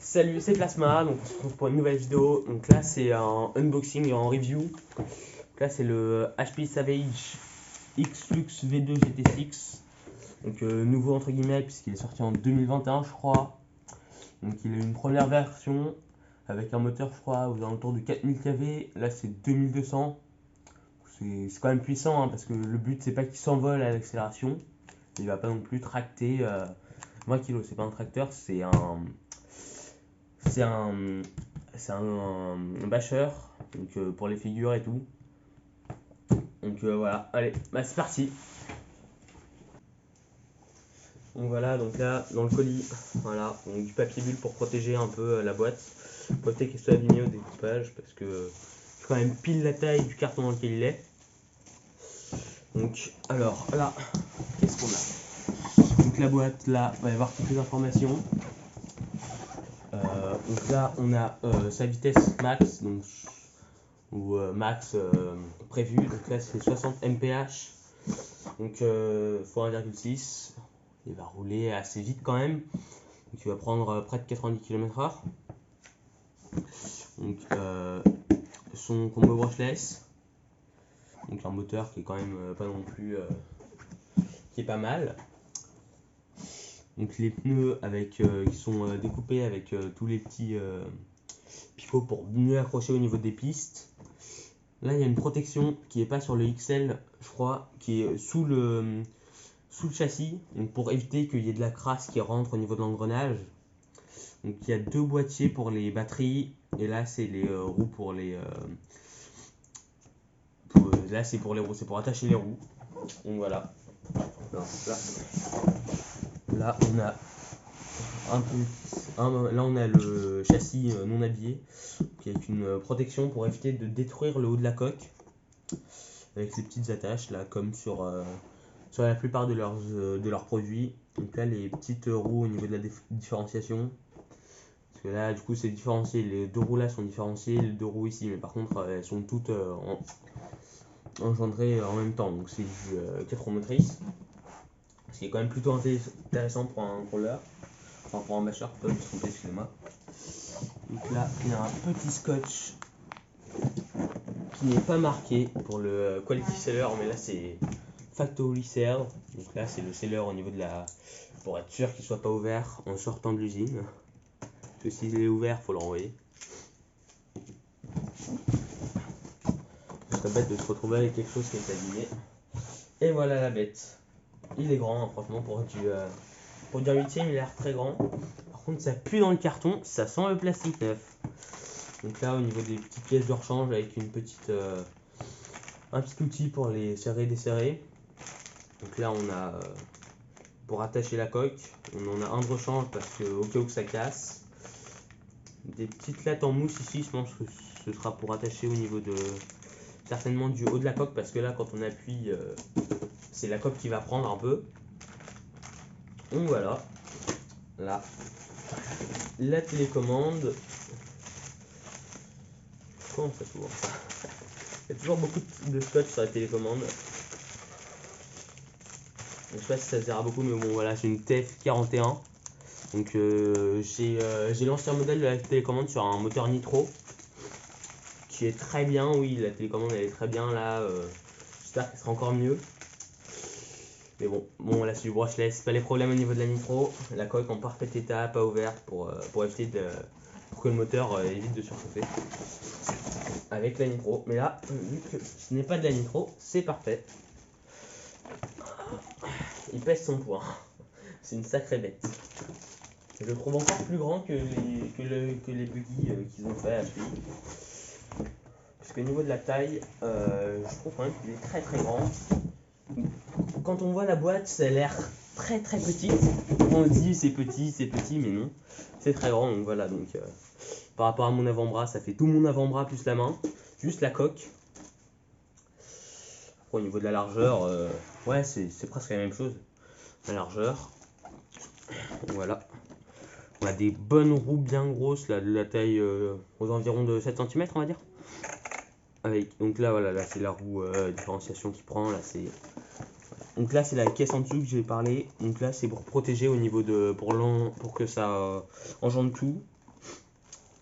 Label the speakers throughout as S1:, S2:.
S1: Salut, c'est Plasma, donc on se retrouve pour une nouvelle vidéo. Donc là c'est un unboxing et en review. Donc là c'est le HP Savage X-Lux V2 GT6. Donc nouveau entre guillemets puisqu'il est sorti en 2021 je crois. Donc il a une première version avec un moteur je crois aux alentours de 4000 kV. Là c'est 2200. C'est quand même puissant hein, parce que le but c'est pas qu'il s'envole à l'accélération. Il va pas non plus tracter 20 kg. C'est pas un tracteur, c'est un, c'est un bâcheur donc, pour les figures et tout. Donc voilà, allez, bah, c'est parti. Donc voilà, donc là dans le colis, voilà, donc du papier bulle pour protéger un peu la boîte, pour éviter qu'elle soit abîmée au découpage parce que c'est quand même pile la taille du carton dans lequel il est. Donc alors là, qu'est-ce qu'on a? Donc la boîte là, on va y avoir toutes les informations. Donc là on a sa vitesse max, donc ou max prévu, donc là c'est 60 mph, donc fois 1,6, il va rouler assez vite quand même, donc il va prendre près de 90 km/h. Donc son combo brushless, donc un moteur qui est quand même pas non plus qui est pas mal. Donc les pneus avec qui sont découpés avec tous les petits pivots pour mieux accrocher au niveau des pistes. Là, il y a une protection qui n'est pas sur le XL, je crois, qui est sous le châssis, donc pour éviter qu'il y ait de la crasse qui rentre au niveau de l'engrenage. Donc il y a deux boîtiers pour les batteries, et là c'est les roues pour les. Là c'est pour les roues, c'est pour attacher les roues. Donc voilà. Là on a là on a le châssis non habillé, avec une protection pour éviter de détruire le haut de la coque, avec les petites attaches là comme sur la plupart de leurs produits. Donc là les petites roues au niveau de la différenciation, parce que là du coup c'est différencié, les deux roues là sont différenciées, les deux roues ici, mais par contre elles sont toutes engendrées en même temps, donc c'est du 4 roues motrices, ce qui est quand même plutôt intéressant pour un roller, enfin pour un bâcheur, excusez-moi. Donc là il y a un petit scotch qui n'est pas marqué pour le quality seller, mais là c'est factory sell. Donc là c'est le seller au niveau de la, pour être sûr qu'il soit pas ouvert en sortant de l'usine, parce que s'il est ouvert faut le renvoyer. Ce serait bête de se retrouver avec quelque chose qui est abîmé. Et voilà la bête. Il est grand hein, franchement pour du 8ème, il a l'air très grand. Par contre ça pue dans le carton, ça sent le plastique neuf. Donc là au niveau des petites pièces de rechange avec une petite un petit outil pour les serrer et desserrer. Donc là on a pour attacher la coque, on en a un de rechange parce que au cas où que ça casse. Des petites lattes en mousse ici, je pense que ce sera pour attacher au niveau de certainement du haut de la coque, parce que là quand on appuie c'est la coque qui va prendre un peu. Donc voilà, là la télécommande. Comment ça s'ouvre ça? Il y a toujours beaucoup de scotch sur la télécommande. Je sais pas si ça sert à beaucoup, mais bon voilà, c'est une TF41. Donc j'ai l'ancien modèle de la télécommande sur un moteur nitro qui est très bien. Oui, la télécommande elle est très bien là. J'espère qu'elle sera encore mieux. Mais bon là c'est du brushless, pas les problèmes au niveau de la nitro. La coque en parfait état, pas ouverte pour éviter pour que le moteur évite de surchauffer avec la nitro. Mais là, vu que ce n'est pas de la nitro, c'est parfait. Il pèse son poids. C'est une sacrée bête. Je le trouve encore plus grand que les buggy qu'ils ont fait à HP. Parce qu'au niveau de la taille, je trouve quand même qu'il est très très grand. Quand on voit la boîte, ça a l'air très très petite. On se dit c'est petit, mais non. C'est très grand, donc voilà. Donc, par rapport à mon avant-bras, ça fait tout mon avant-bras plus la main. Juste la coque. Après, au niveau de la largeur, ouais, c'est presque la même chose. La largeur. Voilà. On a des bonnes roues bien grosses, là, de la taille aux environs de 7 cm, on va dire. Avec, donc là, voilà, là c'est la roue différenciation qui prend. Là, c'est. Donc là, c'est la caisse en dessous que j'ai parlé. Donc là, c'est pour protéger au niveau de. Pour que ça engendre tout.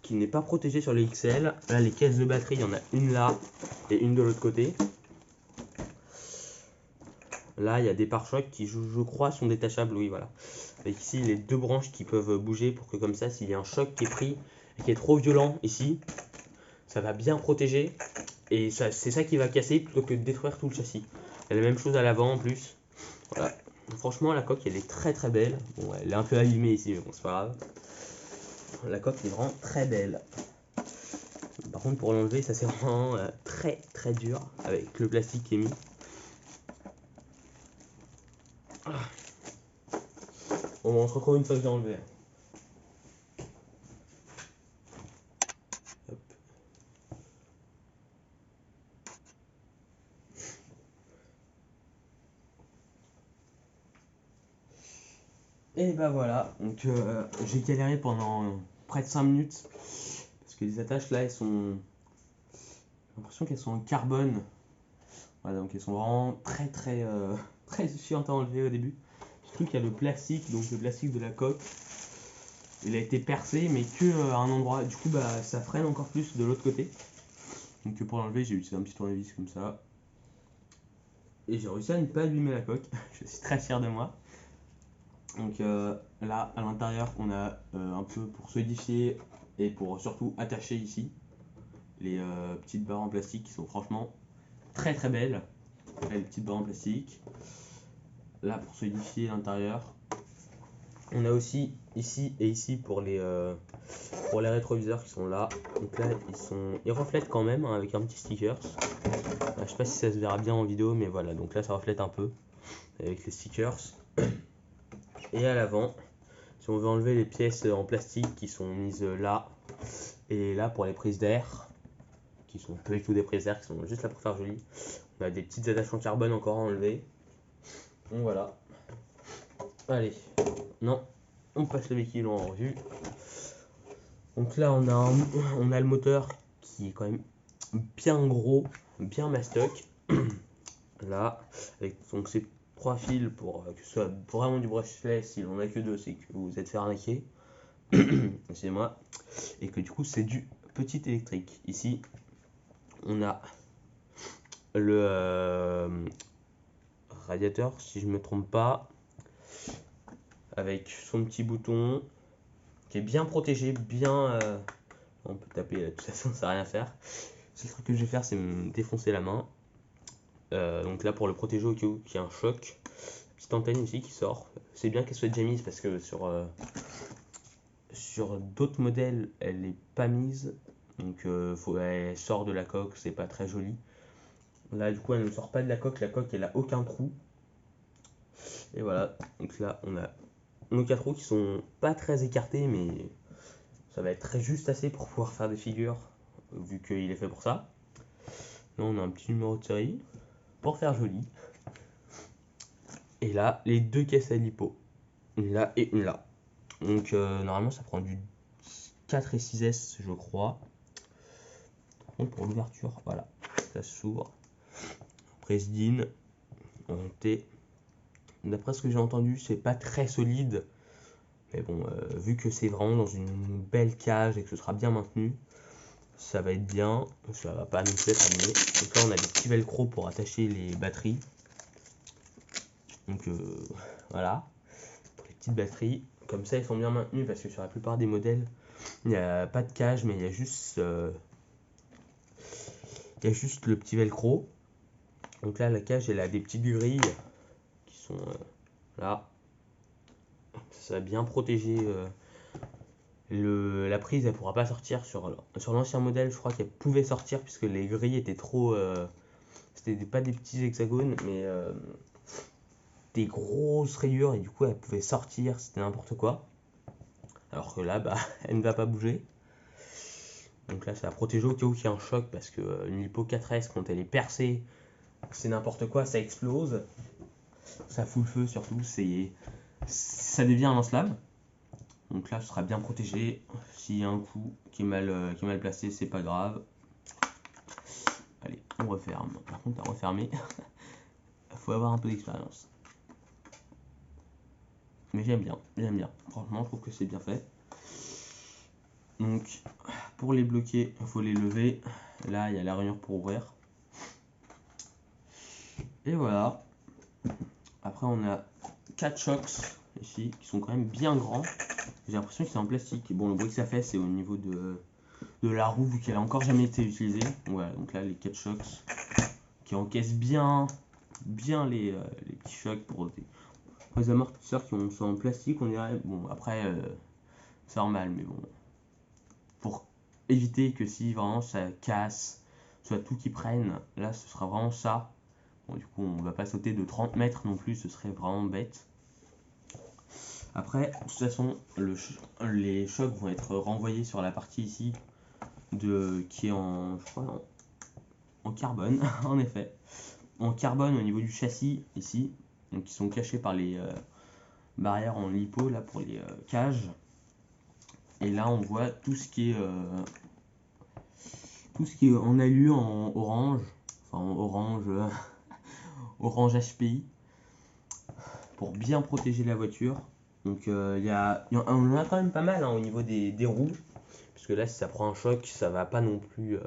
S1: qui n'est pas protégé sur les XL. Là, les caisses de batterie, il y en a une là et une de l'autre côté. Là, il y a des pare-chocs qui, je crois, sont détachables. Oui, voilà. Avec ici, les deux branches qui peuvent bouger pour que, comme ça, s'il y a un choc qui est pris et qui est trop violent ici, ça va bien protéger. Et c'est ça qui va casser plutôt que de détruire tout le châssis. Il y a la même chose à l'avant en plus. Voilà. Franchement, la coque, elle est très très belle. Bon, elle est un peu abîmée ici, mais bon, c'est pas grave. La coque est vraiment très belle. Par contre, pour l'enlever, ça c'est vraiment très très dur avec le plastique qui est mis. Bon, on se retrouve une fois que j'ai enlevé. Hop. Et bah voilà, donc j'ai galéré pendant près de 5 minutes parce que les attaches là, elles sont. J'ai l'impression qu'elles sont en carbone. Voilà, donc elles sont vraiment très très très chiantes à enlever au début. Surtout qu'il y a le plastique, donc le plastique de la coque. Il a été percé, mais que à un endroit. Du coup, bah ça freine encore plus de l'autre côté. Donc pour l'enlever, j'ai utilisé un petit tournevis comme ça. Et j'ai réussi à ne pas abîmer la coque. Je suis très fier de moi. Donc là, à l'intérieur, on a un peu pour solidifier et pour surtout attacher ici les petites barres en plastique qui sont franchement très très belles. Là, les petites barres en plastique. Là, pour solidifier l'intérieur. On a aussi ici et ici pour les rétroviseurs qui sont là. Donc là, ils reflètent quand même hein, avec un petit sticker. Je sais pas si ça se verra bien en vidéo, mais voilà. Donc là, ça reflète un peu avec les stickers. Et à l'avant, si on veut enlever les pièces en plastique qui sont mises là et là pour les prises d'air, qui sont pas du tout des prises d'air, qui sont juste là pour faire joli, on a des petites attaches en carbone encore à enlever. Donc voilà. Allez, non, on passe le véhicule en revue. Donc là on a le moteur qui est quand même bien gros, bien mastoc. Là, avec donc ces 3 fils pour que ce soit vraiment du brushless. Si on a que 2, c'est que vous êtes fait arnaquer. Excusez-moi. Et que du coup c'est du petit électrique. Ici on a le radiateur si je me trompe pas, avec son petit bouton qui est bien protégé, bien on peut taper de toute façon ça va rien faire. Le seul truc que je vais faire c'est me défoncer la main. Donc là pour le protéger au cas où il y a un choc. Petite antenne ici qui sort. C'est bien qu'elle soit déjà mise parce que sur d'autres modèles elle n'est pas mise. Donc elle sort de la coque, c'est pas très joli. Là du coup elle ne sort pas de la coque elle a aucun trou. Et voilà, donc là on a nos 4 roues qui sont pas très écartés mais ça va être très juste assez pour pouvoir faire des figures vu qu'il est fait pour ça. Là on a un petit numéro de série pour faire joli. Et là les deux caisses à lipo, une là et une là. Donc normalement ça prend du 4 et 6S je crois. Donc pour l'ouverture, voilà, ça s'ouvre. Presdine, montée. D'après ce que j'ai entendu, c'est pas très solide. Mais bon, vu que c'est vraiment dans une belle cage et que ce sera bien maintenu, ça va être bien. Ça va pas nous être abîmé. Donc là, on a des petits velcro pour attacher les batteries. Donc voilà, pour les petites batteries. Comme ça, elles sont bien maintenues parce que sur la plupart des modèles, il n'y a pas de cage, mais il y a juste le petit velcro. Donc là, la cage, elle a des petites grilles qui sont là. Ça va bien protéger la prise. Elle pourra pas sortir sur l'ancien modèle. Je crois qu'elle pouvait sortir puisque les grilles étaient trop. C'était pas des petits hexagones, mais des grosses rayures et du coup elle pouvait sortir. C'était n'importe quoi. Alors que là, bah, elle ne va pas bouger. Donc là, ça va protéger au cas où il y a un choc parce que une Lipo 4S, quand elle est percée, c'est n'importe quoi, ça explose. Ça fout le feu surtout, ça devient un lance-flamme. Donc là, ce sera bien protégé. S'il y a un coup qui est mal placé, c'est pas grave. Allez, on referme. Par contre, à refermer, il faut avoir un peu d'expérience. Mais j'aime bien, j'aime bien. Franchement, je trouve que c'est bien fait. Donc pour les bloquer, il faut les lever. Là, il y a la rainure pour ouvrir. Et voilà. Après, on a 4 chocs ici qui sont quand même bien grands. J'ai l'impression que c'est en plastique. Et bon, le bruit que ça fait, c'est au niveau de la roue, vu qu'elle a encore jamais été utilisée. Voilà, donc là, les 4 chocs qui encaissent bien les petits chocs pour les amortisseurs qui sont en plastique, on dirait. Bon, après, c'est normal, mais bon. Pour éviter que si vraiment ça casse, soit tout qui prenne, là, ce sera vraiment ça. Bon, du coup, on va pas sauter de 30 mètres non plus, ce serait vraiment bête. Après, de toute façon, les chocs vont être renvoyés sur la partie ici qui est je crois, en carbone, en effet. En carbone au niveau du châssis ici, donc qui sont cachés par les barrières en lipo là pour les cages. Et là, on voit tout ce qui est en alu en orange, enfin en orange, orange HPI, pour bien protéger la voiture. Donc on en a quand même pas mal hein, au niveau des roues, parce que là si ça prend un choc, ça va pas non plus.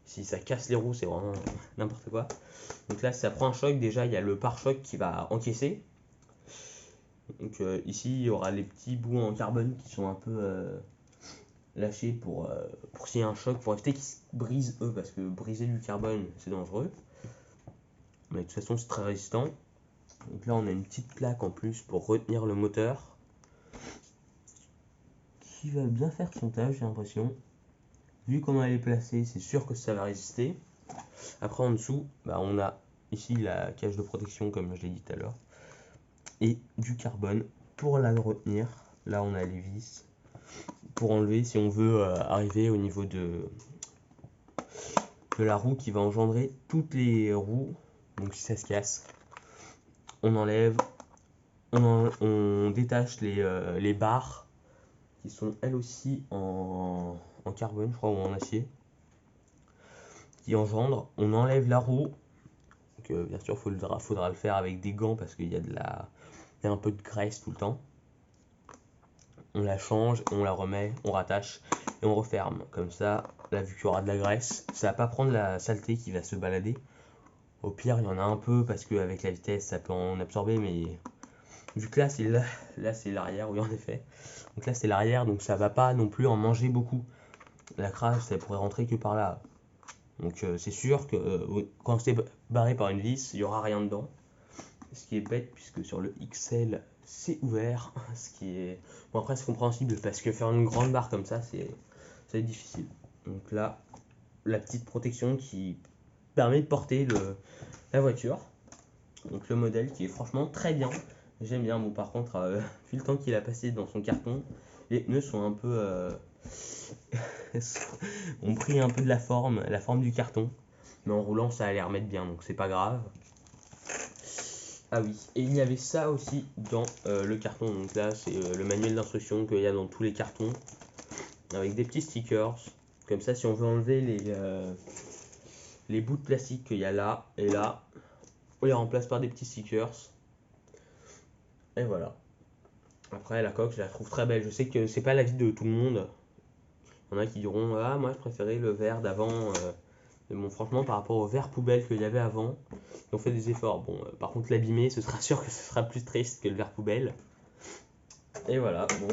S1: Si ça casse les roues, c'est vraiment n'importe quoi. Donc là, si ça prend un choc, déjà il y a le pare-choc qui va encaisser. Donc ici, il y aura les petits bouts en carbone qui sont un peu lâchés pour s'il y a un choc, pour éviter qu'ils se brisent eux, parce que briser du carbone, c'est dangereux. Mais de toute façon, c'est très résistant. Donc là, on a une petite plaque en plus pour retenir le moteur, qui va bien faire son tâche, j'ai l'impression. Vu comment elle est placée, c'est sûr que ça va résister. Après, en dessous, on a ici la cage de protection, comme je l'ai dit tout à l'heure, et du carbone pour la retenir. Là, on a les vis pour enlever si on veut arriver au niveau de la roue qui va engendrer toutes les roues. Donc, si ça se casse, on enlève, on détache les barres qui sont elles aussi en carbone, je crois, ou en acier, qui engendrent. On enlève la roue. Donc, bien sûr, faudra le faire avec des gants parce qu'il y a un peu de graisse tout le temps. On la change, on la remet, on rattache et on referme. Comme ça, là, vu qu'il y aura de la graisse, ça va pas prendre la saleté qui va se balader. Au pire, il y en a un peu parce qu'avec la vitesse, ça peut en absorber, mais vu que là, c'est l'arrière, oui, en effet. Donc là, c'est l'arrière, donc ça va pas non plus en manger beaucoup. La crasse, ça pourrait rentrer que par là. Donc c'est sûr que quand c'est barré par une vis, il y aura rien dedans. Ce qui est bête puisque sur le XL c'est ouvert, ce qui est bon, après c'est compréhensible parce que faire une grande barre comme ça c'est difficile. Donc là la petite protection qui permet de porter la voiture, donc le modèle qui est franchement très bien, j'aime bien. Bon, par contre vu le temps qu'il a passé dans son carton, les pneus sont un peu ont pris un peu de la forme du carton, mais en roulant ça allait remettre bien, donc c'est pas grave. Ah oui, et il y avait ça aussi dans le carton. Donc là, c'est le manuel d'instruction qu'il y a dans tous les cartons, avec des petits stickers. Comme ça, si on veut enlever les bouts de plastique qu'il y a là et là, on les remplace par des petits stickers. Et voilà. Après, la coque, je la trouve très belle. Je sais que c'est pas l'avis de tout le monde. Il y en a qui diront, ah, moi je préférais le vert d'avant. Mais bon, franchement, par rapport au vert poubelle qu'il y avait avant, ils ont fait des efforts. Bon, par contre, l'abîmer, ce sera sûr que ce sera plus triste que le vert poubelle. Et voilà, bon.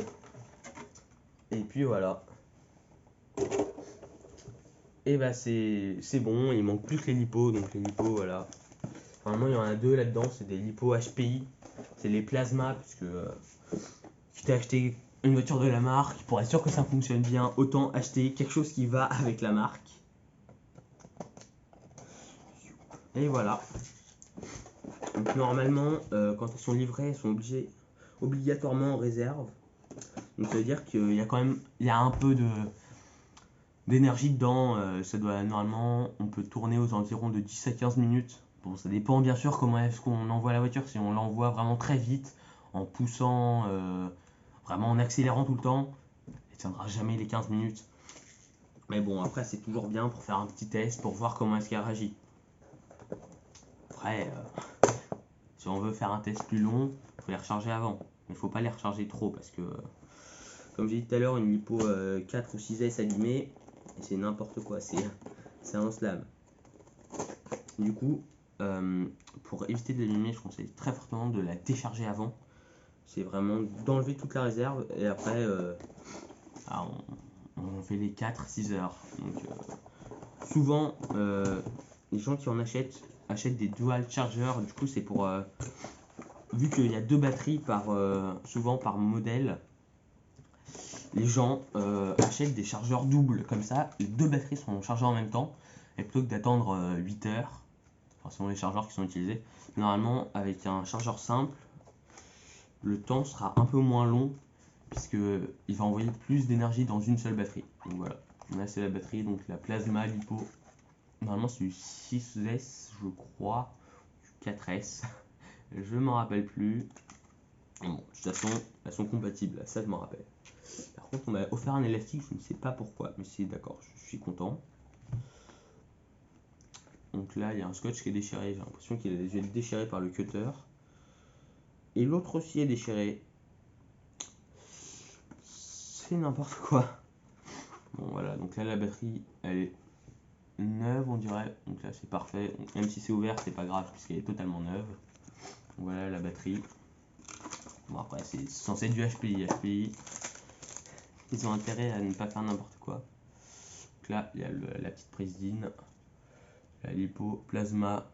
S1: Et puis voilà. Et bah c'est bon, il manque plus que les lipos, donc les lipos voilà. Normalement il y en a deux là-dedans, c'est des lipos HPI, c'est les plasma, parce que si t'as acheté une voiture de la marque, pour être sûr que ça fonctionne bien, autant acheter quelque chose qui va avec la marque. Et voilà. Donc normalement, quand elles sont livrées, elles sont obligatoirement en réserve. Donc ça veut dire qu'il y a quand même, il y a un peu d'énergie dedans. Ça doit normalement, on peut tourner aux environs de 10 à 15 minutes. Bon, ça dépend bien sûr comment est-ce qu'on envoie la voiture. Si on l'envoie vraiment très vite, en poussant, vraiment en accélérant tout le temps, elle tiendra jamais les 15 minutes. Mais bon, après c'est toujours bien pour faire un petit test, pour voir comment est-ce qu'elle réagit. Après, si on veut faire un test plus long, il faut les recharger avant. Mais il faut pas les recharger trop parce que Comme j'ai dit tout à l'heure, une lipo 4 ou 6S allumée, c'est n'importe quoi, c'est un slam. Du coup, pour éviter de l'allumer, je conseille très fortement de la décharger avant. C'est vraiment d'enlever toute la réserve et après on fait les 4-6 heures. Donc, souvent, les gens qui en achètent des dual chargers. Du coup, c'est pour vu qu'il y a 2 batteries souvent par modèle, les gens achètent des chargeurs doubles. Comme ça, les 2 batteries sont chargées en même temps. Et plutôt que d'attendre 8 heures, enfin, selon les chargeurs qui sont utilisés, normalement, avec un chargeur simple, le temps sera un peu moins long puisqu'il va envoyer plus d'énergie dans une seule batterie. Donc voilà, là c'est la batterie, donc la Plasma Lipo. Normalement c'est du 6S je crois, du 4S, je m'en rappelle plus. Bon, de toute façon, elles sont compatibles, ça je m'en rappelle. Par contre on m'a offert un élastique, je ne sais pas pourquoi, mais c'est d'accord, je suis content. Donc là il y a un scotch qui est déchiré, j'ai l'impression qu'il a déjà été déchiré par le cutter. Et l'autre aussi est déchiré. C'est n'importe quoi. Bon voilà, donc là la batterie elle est neuve on dirait, donc là c'est parfait. Donc, même si c'est ouvert c'est pas grave puisqu'elle est totalement neuve. Donc, voilà la batterie. Bon après c'est censé être du HPI. Ils ont intérêt à ne pas faire n'importe quoi. Donc là il y a la petite prise d'in, la lipo plasma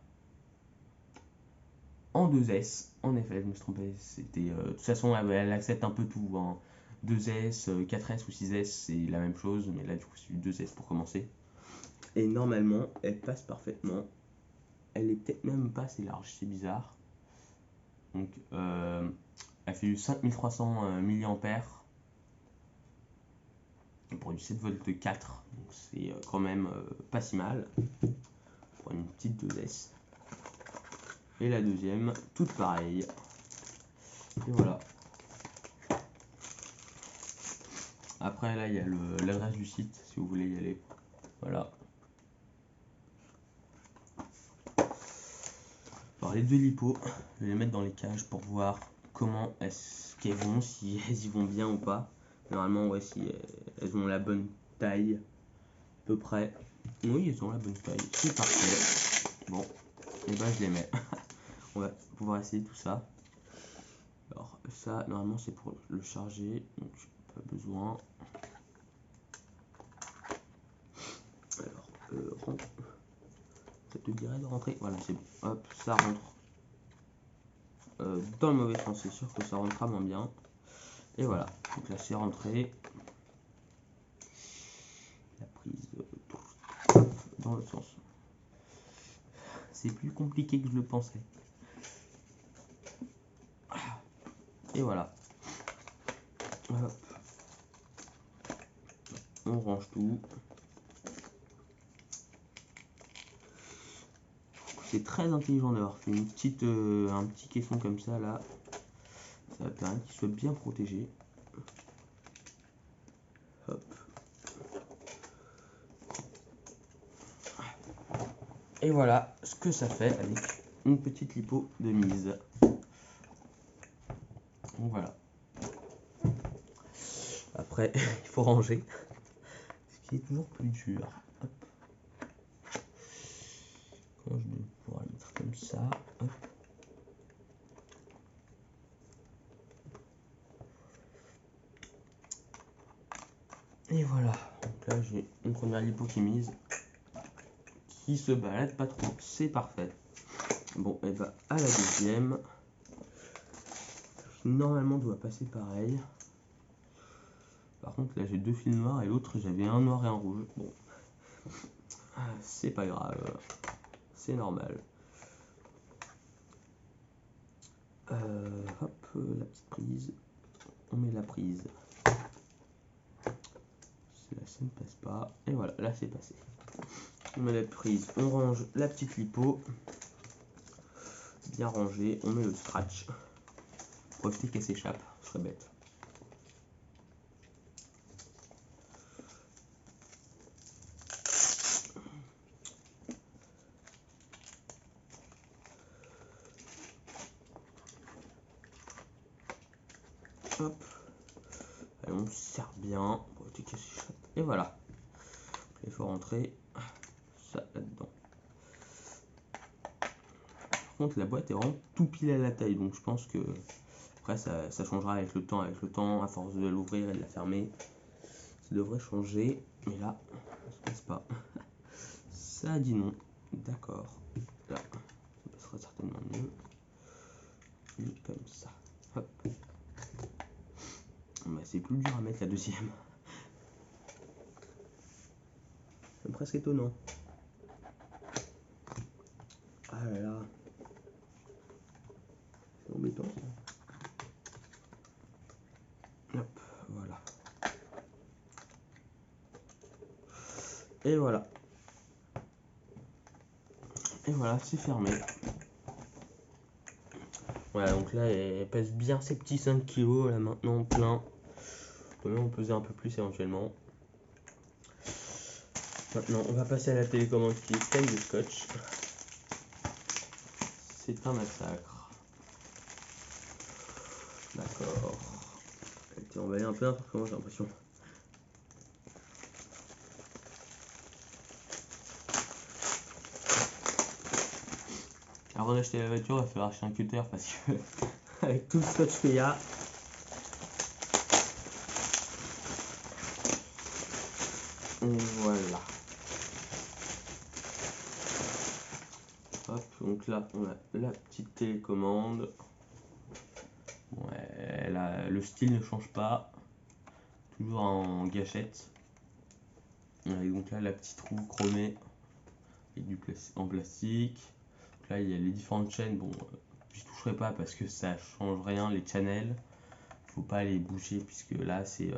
S1: en 2S. En effet je me suis trompé, c'était de toute façon elle accepte un peu tout, hein. 2S, 4S ou 6S c'est la même chose, mais là du coup c'est du 2S pour commencer. Et normalement elle passe parfaitement. Elle est peut-être même pas assez large, c'est bizarre. Donc elle fait du 5300 mAh pour du 7 volts 4, donc c'est quand même pas si mal pour une petite 2S. Et la deuxième, toute pareille. Et voilà. Après là il y a l'adresse du site si vous voulez y aller. Voilà. Alors les 2 lipos, je vais les mettre dans les cages pour voir comment est-ce qu'elles vont, si elles y vont bien ou pas. Normalement ouais, si elles ont la bonne taille, à peu près. Oui, elles ont la bonne taille, c'est parfait. Bon, et ben je les mets. On va pouvoir essayer tout ça. Alors ça, normalement c'est pour le charger, donc pas besoin. Alors, ça te dirait de rentrer. Voilà, c'est bon. Hop, ça rentre dans le mauvais sens, c'est sûr que ça rentrera moins bien. Et voilà, donc là c'est rentré. La prise dans le sens. C'est plus compliqué que je le pensais. Et voilà. Hop. On range tout. C'est très intelligent d'avoir fait un petit caisson comme ça là. Ça va permettre qu'il soit bien protégé. Hop. Et voilà ce que ça fait avec une petite lipo de mise. Donc voilà. Après, il faut ranger. Ce qui est toujours plus dur. Hop. Comment je vais pouvoir le mettre comme ça. Hop. Et voilà. Donc là, j'ai une première lipo qui mise. Qui se balade pas trop. C'est parfait. Bon, et bah à la deuxième. Normalement, doit passer pareil. Par contre, là, j'ai 2 fils noirs et l'autre, j'avais un noir et un rouge. Bon. C'est pas grave. C'est normal. Hop, la petite prise. On met la prise. Là, ça ne passe pas. Et voilà, là, c'est passé. On met la prise. On range la petite lipo. Bien rangée. On met le scratch. Pour éviter qu'elle s'échappe. Ce serait bête. Hop. on se serre bien pour éviter qu'elle s'échappe. Et voilà. Il faut rentrer ça là-dedans. Par contre, la boîte est vraiment tout pile à la taille, donc je pense que après ça changera avec le temps. Avec le temps, à force de l'ouvrir et de la fermer, ça devrait changer. Mais là, ça se passe pas. Ça a dit non. D'accord. Là, ça passera certainement mieux. Comme ça. Hop. Bah, c'est plus dur à mettre la deuxième. C'est presque étonnant. Ah là là. C'est embêtant ça. Hop, voilà. Et voilà. Et voilà, c'est fermé. Voilà, donc là, elle pèse bien ses petits 5 kg là maintenant, plein. On peut même peser un peu plus éventuellement. Maintenant, on va passer à la télécommande qui est pleine de scotch. C'est un massacre. D'accord. Elle était emballée un peu n'importe comment, j'ai l'impression. Avant d'acheter la voiture, il va falloir acheter un cutter parce que avec tout le scotch qu'il y a. Et voilà. Hop, donc là on a la petite télécommande. Ouais, là, le style ne change pas. Toujours en gâchette. Et donc là la petite roue chromée avec en plastique. Donc là il y a les différentes chaînes. Bon, j'y toucherai pas parce que ça change rien, les channels. Faut pas les bouger puisque là c'est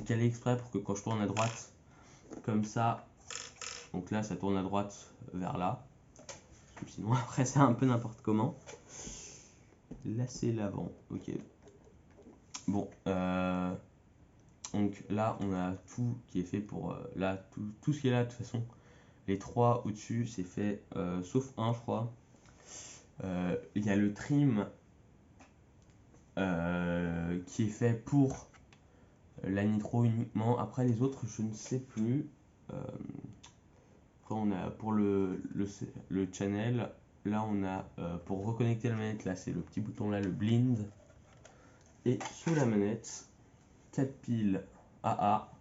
S1: calé exprès pour que quand je tourne à droite comme ça, donc là ça tourne à droite vers là, sinon après c'est un peu n'importe comment. Là c'est l'avant, ok. Bon, donc là on a tout qui est fait pour là, tout ce qui est là de toute façon. Les trois au dessus c'est fait, sauf un je crois. Il y a le trim qui est fait pour la nitro uniquement. Après les autres je ne sais plus. Après on a pour le channel, là on a pour reconnecter la manette, là c'est le petit bouton là, le blind. Et sur la manette, 4 piles AA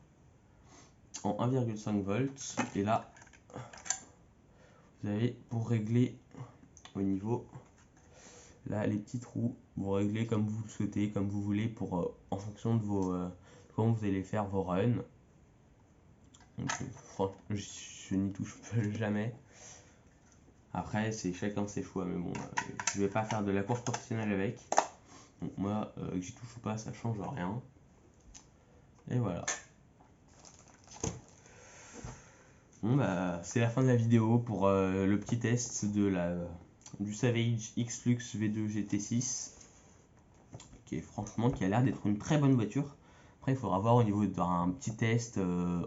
S1: en 1,5 volts. Et là vous avez pour régler au niveau, là les petits trous, vous réglez comme vous le souhaitez, comme vous voulez, pour en fonction de vos comment vous allez faire vos runs. Donc je n'y touche jamais. Après c'est chacun ses choix, mais bon, je vais pas faire de la course professionnelle avec. Donc moi, que j'y touche ou pas, ça change rien. Et voilà. Bon bah c'est la fin de la vidéo pour le petit test de du Savage X-Lux V2 GT6, qui a l'air d'être une très bonne voiture. Après il faudra voir au niveau d'un petit test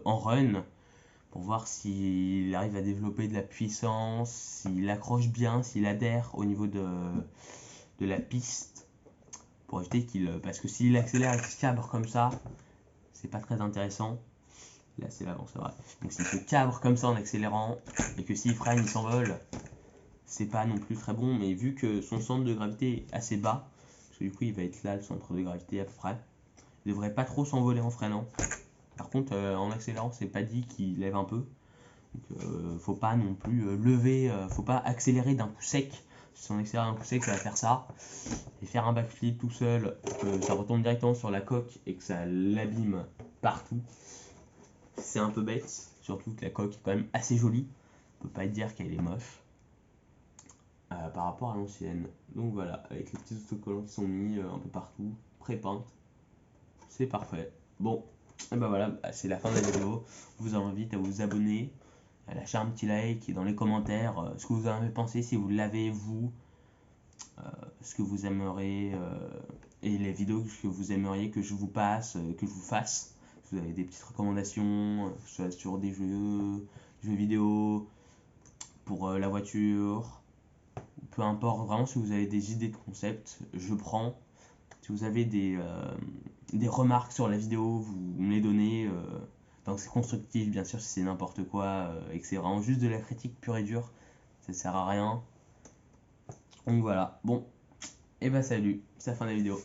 S1: en run pour voir s'il arrive à développer de la puissance, s'il accroche bien, s'il adhère au niveau de la piste, pour éviter parce que s'il accélère et qu'il se cabre comme ça, c'est pas très intéressant. Là c'est l'avant, c'est vrai. Donc s'il se cabre comme ça en accélérant et que s'il freine il s'envole, c'est pas non plus très bon. Mais vu que son centre de gravité est assez bas, parce que du coup il va être là le centre de gravité à peu près, il devrait pas trop s'envoler en freinant. Par contre en accélérant c'est pas dit qu'il lève un peu. Donc faut pas non plus lever, faut pas accélérer d'un coup sec. Si on accélère d'un coup sec ça va faire ça. Et faire un backflip tout seul, que ça retombe directement sur la coque et que ça l'abîme partout, c'est un peu bête. Surtout que la coque est quand même assez jolie. On peut pas dire qu'elle est moche par rapport à l'ancienne. Donc voilà, avec les petits autocollants qui sont mis un peu partout, pré-peintes, c'est parfait. Bon, et ben voilà, c'est la fin de la vidéo. Je vous invite à vous abonner, à lâcher un petit like et dans les commentaires ce que vous en avez pensé, si vous l'avez vous, ce que vous aimeriez et les vidéos que vous aimeriez que je vous passe, que je vous fasse. Si vous avez des petites recommandations, soit sur des jeux vidéo, pour la voiture, peu importe, vraiment si vous avez des idées de concept, je prends. Si vous avez des remarques sur la vidéo, vous me les donnez. Donc c'est constructif, bien sûr, si c'est n'importe quoi et que c'est vraiment juste de la critique pure et dure, ça sert à rien. Donc voilà, bon, et bah salut, c'est la fin de la vidéo.